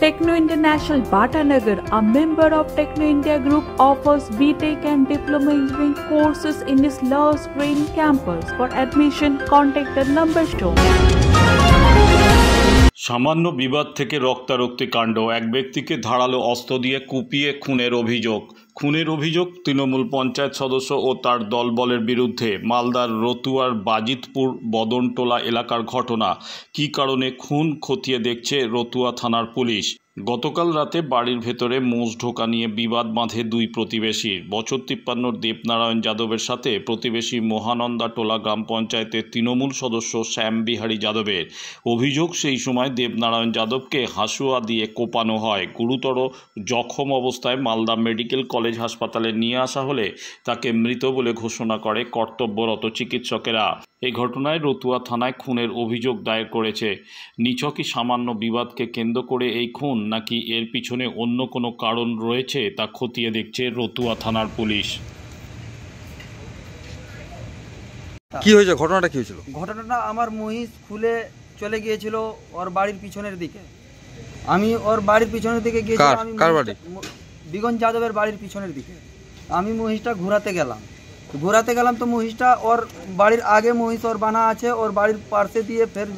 Techno International Bhatanagar, a member of Techno India Group, offers BTech and Diploma Engineering courses in its Love Green campus. For admission, contact the number shown. সামান্য বিবাদ থেকে রক্তারক্তি কাণ্ড, এক ব্যক্তিকে ধারালো অস্ত্র দিয়ে কুপিয়ে খুনের অভিযোগ তৃণমূল পঞ্চায়েত সদস্য ও তার দলবলের বিরুদ্ধে। মালদার রতুয়ার বাজিতপুর বদনটোলা এলাকার ঘটনা। কী কারণে খুন খতিয়ে দেখছে রতুয়া থানার পুলিশ। গতকাল রাতে বাড়ির ভেতরে মোষ ঢোকা নিয়ে বিবাদ বাঁধে দুই প্রতিবেশীর। বছর 53 দেবনারায়ণ যাদবের সাথে প্রতিবেশী মহানন্দা টোলা গ্রাম পঞ্চায়েতের তৃণমূল সদস্য শ্যাম বিহারী যাদবের। অভিযোগ, সেই সময় দেবনারায়ণ যাদবকে হাসুয়া দিয়ে কোপানো হয়। গুরুতর জখম অবস্থায় মালদা মেডিকেল কলেজ হাসপাতালে নিয়ে আসা হলে তাকে মৃত বলে ঘোষণা করে কর্তব্যরত চিকিৎসকেরা। এই ঘটনায় রতুয়া থানায় খুনের অভিযোগ দায়ের করেছে। নিছকই সামান্য বিবাদকে কেন্দ্র করে এই খুন, নাকি এর পিছনে অন্য কোনো কারণ রয়েছে তা খতিয়ে দেখছে রতুয়া থানার পুলিশ। কি হয়েছে, ঘটনাটা কি হয়েছিল? ঘটনাটা আমার মহিষ খুলে চলে গিয়েছিল ওর বাড়ির পিছনের দিকে। আমি ওর বাড়ির পিছনের দিকে গিয়েছিলাম। কার বাড়ি? বিগন যাদবের বাড়ির পিছনের দিকে। আমি মহিষটা ঘোরাতে গেলাম তো মহিষটা ওর বাড়ির আগে মহিষ ওর বানা আছে, ওর বাড়ির পাশে দিয়ে ফের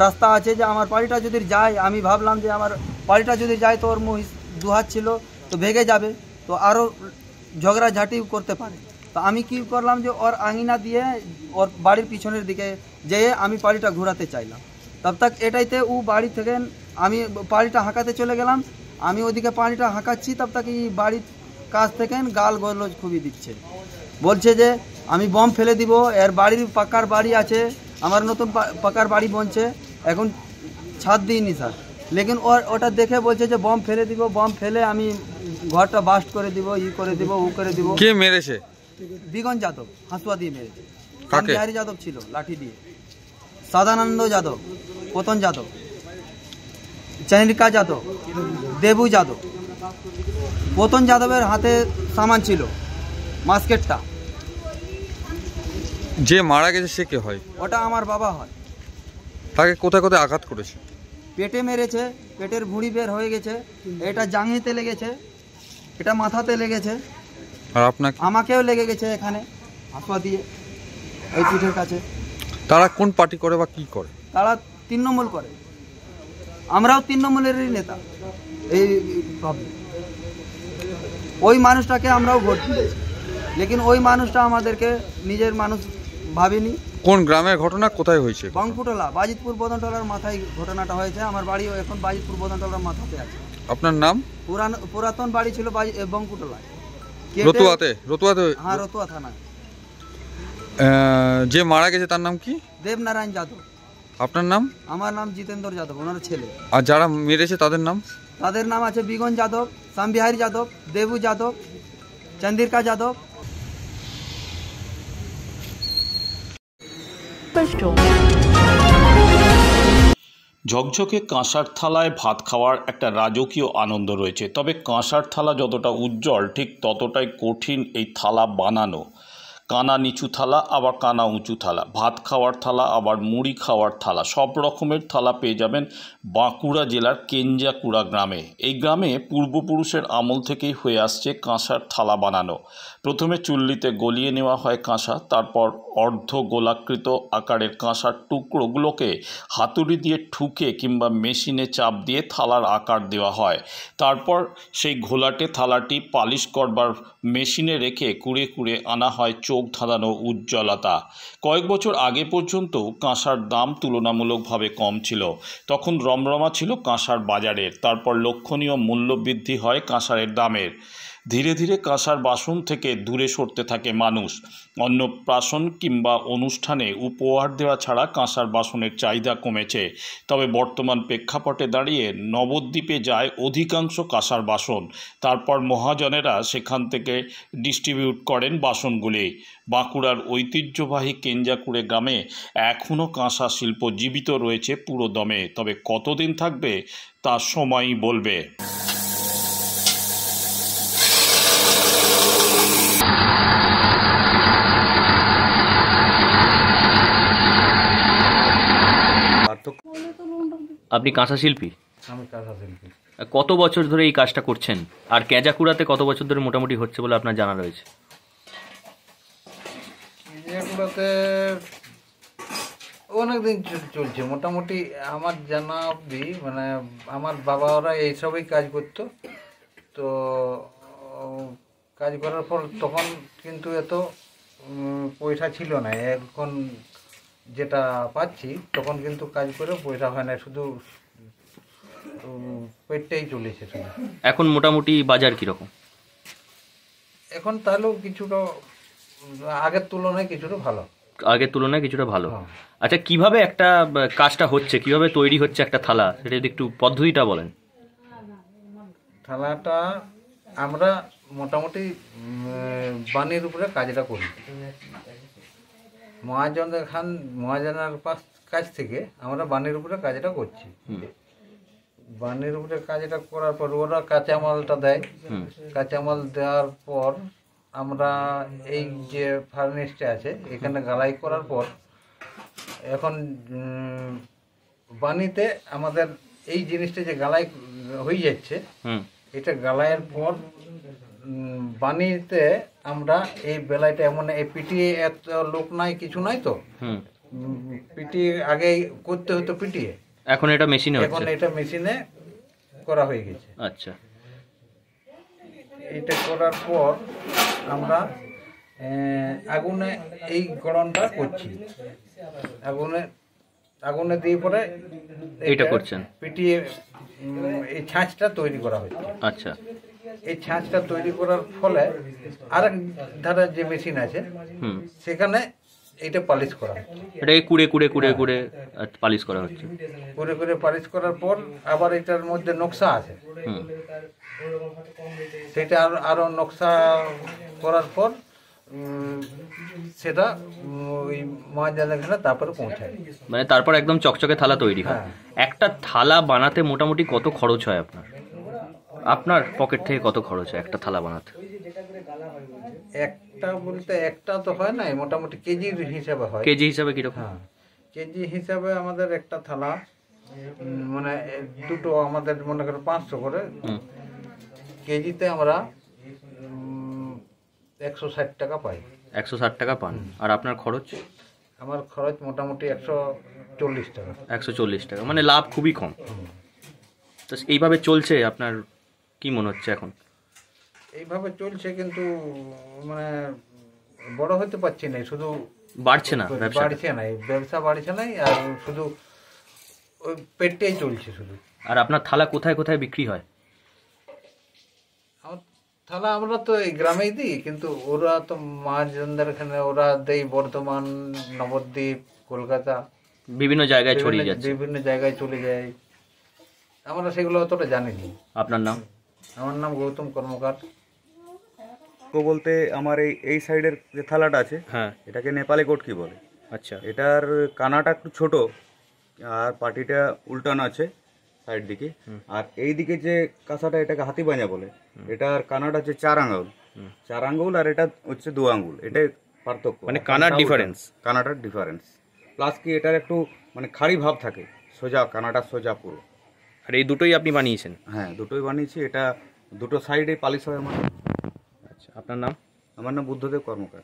রাস্তা আছে যে আমার বাড়িটা যদি যায়, আমি ভাবলাম যে আমার বাড়িটা যদি যায় তো ওর মহিষ দুহাত ছিল তো ভেঙে যাবে, তো আরও ঝগড়াঝাটি করতে পারে। তো আমি কি করলাম যে ওর আঙিনা দিয়ে ওর বাড়ির পিছনের দিকে যেয়ে আমি পাড়িটা ঘোরাতে চাইলাম। তব তাক এটাইতে ও বাড়ি থেকে আমি পাড়িটা হাঁকাতে চলে গেলাম। আমি ওদিকে পাড়িটা হাঁকাচ্ছি, তব তাক এই বাড়ির কাছ থেকে গাল গলজ খুবই দিচ্ছে, বলছে যে আমি বম ফেলে দিব। এর বাড়ির পাকার বাড়ি আছে, আমার নতুন পাকার বাড়ি বনছে, এখন ছাদ দিইনি স্যার, লেকিন ওটা দেখে বলছে যে বম ফেলে দিব, বম ফেলে আমি ঘরটা বাস্ট করে দিব, ই করে দিব, ও করে দিব। কে মেরেছে? বিগন যাদব হাসুয়া দিয়ে মেরেছে। কাকে? বিহারী যাদব ছিল লাঠি দিয়ে, সদানন্দ যাদব, পতন যাদব, চন্দ্রিকা যাদব, দেবু যাদব। পতন যাদবের হাতে সামান ছিল মাস্কেটটা। যে মারা গেছে সে কে হয়? ওটা আমার বাবা হয়। তাকে কোথায় কোথায় আঘাত করেছে? পেটে মেরেছে, পেটের ভুঁড়ি বের হয়ে গেছে, এটা জাঙ্গিতে লেগেছে, এটা মাথাতে লেগেছে, আর আপনাকে? আমাকেও লেগে গেছে এখানে হাসুয়া দিয়ে, এই পিঠের কাছে। তারা কোন পার্টি করে বা কি করে? তারা তৃণমূল করে, আমরাও তৃণমূলেরই নেতা। এই ওই মানুষটাকে আমরাও ভোট দিয়েছি, লেকিন ওই মানুষটা আমাদেরকে নিজের মানুষ ভাবেনি। কোন গ্রামের ঘটনা, কোথায় হয়েছে? বঙ্কুটলা, বাজিতপুর বদনটলার মাথায় ঘটনাটা হয়েছে। আমার বাড়িও এখন বাজিতপুর বদনটলার মাথাতে আছে। আপনার নাম? পুরাতন বাড়ি ছিল বঙ্কুটলায়। রতুয়াতে? হ্যাঁ, রতুয়া থানা। যে মারা গেছে তার নাম কি? দেবনারায়ণ যাদব। আপনার নাম? আমার নাম জিতেন্দ্র যাদব, ওনার ছেলে। আর যারা মেরেছে তাদের নাম? তাদের নাম আছে বিগন যাদব, শ্যাম বিহারী যাদব, দেবু যাদব, চন্দ্রিকা যাদব। ঝকঝকে কাঁসার থালায় ভাত খাওয়ার একটা রাজকীয় আনন্দ রয়েছে, তবে কাঁসার থালা যতটা উজ্জ্বল ঠিক ততটাই কঠিন এই থালা বানানো। কানা নিচু থালা, আবার কানা উঁচু থালা, ভাত খাওয়ার থালা, আবার মুড়ি খাওয়ার থালা, সব রকমের থালা পেয়ে যাবেন বাঁকুড়া জেলার কেঞ্জাকুড়া গ্রামে। এই গ্রামে পূর্বপুরুষের আমল থেকেই হয়ে আসছে কাঁসার থালা বানানো। প্রথমে চুল্লিতে গলিয়ে নেওয়া হয় কাঁসা, তারপর অর্ধ গোলাকৃত আকারের কাঁসার টুকরোগুলোকে হাতুড়ি দিয়ে ঠুকে কিংবা মেশিনে চাপ দিয়ে থালার আকার দেওয়া হয়। তারপর সেই ঘোলাটে থালাটি পালিশ করবার মেশিনে রেখে কুড়ে কুড়ে আনা হয় চোখ ধাঁধানো উজ্জ্বলতা। কয়েক বছর আগে পর্যন্ত কাঁসার দাম তুলনামূলকভাবে কম ছিল, তখন রমরমা ছিল কাঁসার বাজারের। তারপর লক্ষণীয় মূল্যবৃদ্ধি হয় কাঁসারের দামের। ধীরে ধীরে কাঁসার বাসন থেকে দূরে সরতে থাকে মানুষ। অন্নপ্রাশন কিংবা অনুষ্ঠানে উপহার দেওয়া ছাড়া কাঁসার বাসনের চাহিদা কমেছে। তবে বর্তমান প্রেক্ষাপটে দাঁড়িয়ে নবদ্বীপে যায় অধিকাংশ কাঁসার বাসন। তারপর মহাজনেরা সেখান থেকে ডিস্ট্রিবিউট করেন বাসনগুলি। বাঁকুড়ার ঐতিহ্যবাহী কেঞ্জাকুড়ে গ্রামে এখনও কাঁসা শিল্প জীবিত রয়েছে পুরো দমে, তবে কতদিন থাকবে তা সময়ই বলবে। আপনি কাঁসা শিল্পী? আমি কাঁসা শিল্পী। কত বছর ধরে এই কাজটা করছেন, আর কেজাকুড়াতে কত বছর ধরে মোটামুটি হচ্ছে বলে আপনার জানা রয়েছে? এগুলোতে অনেকদিন চলছে মোটামুটি আমার জানা অবধি, মানে আমার বাবা ওরা এইসবই কাজ করতো। তো কাজ করার পর তখন কিন্তু এত পয়সা ছিল না, এখন যেটা পাচ্ছি তখন কিন্তু কাজ করে পয়সা হয় না, শুধু পেটটাই চলেছে শুধু। এখন মোটামুটি বাজার কীরকম? এখন তাহলেও কিছুটা আগের তুলনায় কিছুটা ভালো। আগের তুলনায় কিছুটা ভালো। হ্যাঁ। আচ্ছা, কিভাবে একটা কাজটা হচ্ছে, কিভাবে তৈরি হচ্ছে একটা থালা, সেটা যদি একটু পদ্ধতিটা বলেন। থালাটা আমরা মোটামুটি বানির উপরে কাজটা করি। মহাজনের কাছ থেকে আমরা বানির উপরে কাজটা করছি। বানির উপরে কাজটা করার পর ওরা কাঁচামালটা দেয়। কাঁচামাল দেওয়ার পর আমরা এই যে ফার্নেসটা আছে এখানে গালাই করার পর এখন বানিতে আমাদের এই জিনিসটা যে গালাই হয়ে যাচ্ছে, এটা গালাইয়ের পর বানিতে আমরা এই বেলাইটা এমন এই পিটিয়ে এত লোক নাই কিছু নাই তো পিটিয়ে আগে করতে হতো পিটিয়ে, এখন এটা মেশিনে হচ্ছে। এখন এটা মেশিনে করা হয়ে গেছে। আচ্ছা, এটা করার পর আমরা আগুনে এই গড়নটা করছি। আগুনে দিয়ে পরে এইটা করছেন, পিটিয়ে এই ছাঁচটা তৈরি করা হচ্ছে। আচ্ছা, এই ছাঁচটা তৈরি করার ফলে আরেক ধারে যে মেশিন আছে সেখানে এইটা পালিশ করা হচ্ছে। এটাকে কুড়ে কুড়ে কুড়ে কুড়ে পালিশ করা হচ্ছে। কুড়ে কুড়ে পালিশ করার পর আবার এটার মধ্যে নকশা আছে, সেটা আরো নকশা করার পর সেটা ওই মহাজনখানে তারপরে পৌঁছায়। মানে তারপর একদম চকচকে থালা তৈরি হয়। একটা থালা বানাতে মোটামুটি কত খরচ হয় আপনার? আপনার পকেট থেকে কত খরচ হয় একটা থালা বানাতে? একটা বলতে একটা তো হয় না, মোটামুটি কেজির হিসাবে হয়। কেজি হিসাবে কিরকম? হ্যাঁ, কেজি হিসাবে আমাদের একটা থালা মানে দুটো আমাদের মনে করো 500 করে, কেজিতে আমরা 160 টাকা পাই। 160 টাকা পান। আর আপনার খরচ? আমার খরচ মোটামুটি 140 টাকা। 140 টাকা, মানে লাভ খুবই কম। তো এইভাবে চলছে আপনার কি মনে হচ্ছে এখন? এইভাবে চলছে, কিন্তু মানে বড় হতে পারছি না, শুধু বাড়ছে না ব্যবসা, বাড়ছে না, ব্যবসা বাড়ছে না, আর শুধু ওই পেটটাই চলছে শুধু। আর আপনার থালা কোথায় কোথায় বিক্রি হয়? আমার থালা আমরা তো এই গ্রামেই দিই, কিন্তু ওরা তো মহাজনদের এখানে ওরা দেয় বর্ধমান, নবদ্বীপ, কলকাতা, বিভিন্ন জায়গায় ছড়িয়ে যাচ্ছে, বিভিন্ন জায়গায় চলে যায়। আমরা সেগুলো অতটা জানি না। আপনার নাম? আমার নাম গৌতম কর্মকার। বলতে আমার এই সাইডের যে থালাটা আছে, হ্যাঁ, এটাকে নেপালি কোটকি বলে। আচ্ছা, এটার কানাটা একটু ছোট আর পাটিটা উল্টানো আছে সাইড দিকে, আর এই দিকে যে কাঁসাটা এটাকে হাতি বাঁজা বলে। এটার কানাটা হচ্ছে 4 আঙ্গুল, 4 আঙ্গুল, আর এটা হচ্ছে 2 আঙ্গুল। এটাই পার্থক্য, মানে কানার ডিফারেন্স। কানাটার ডিফারেন্স প্লাস কি এটার একটু মানে খাড়ি ভাব থাকে, সোজা কানাটা সোজা পুরো। আর এই দুটোই আপনি বানিয়েছেন? হ্যাঁ, দুটোই বানিয়েছি। এটা দুটো সাইডে পালিশ হয় আমার। আচ্ছা, আপনার নাম? আমার নাম বুদ্ধদেব কর্মকার।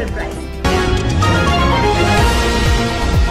এন্টারপ্রাইজ।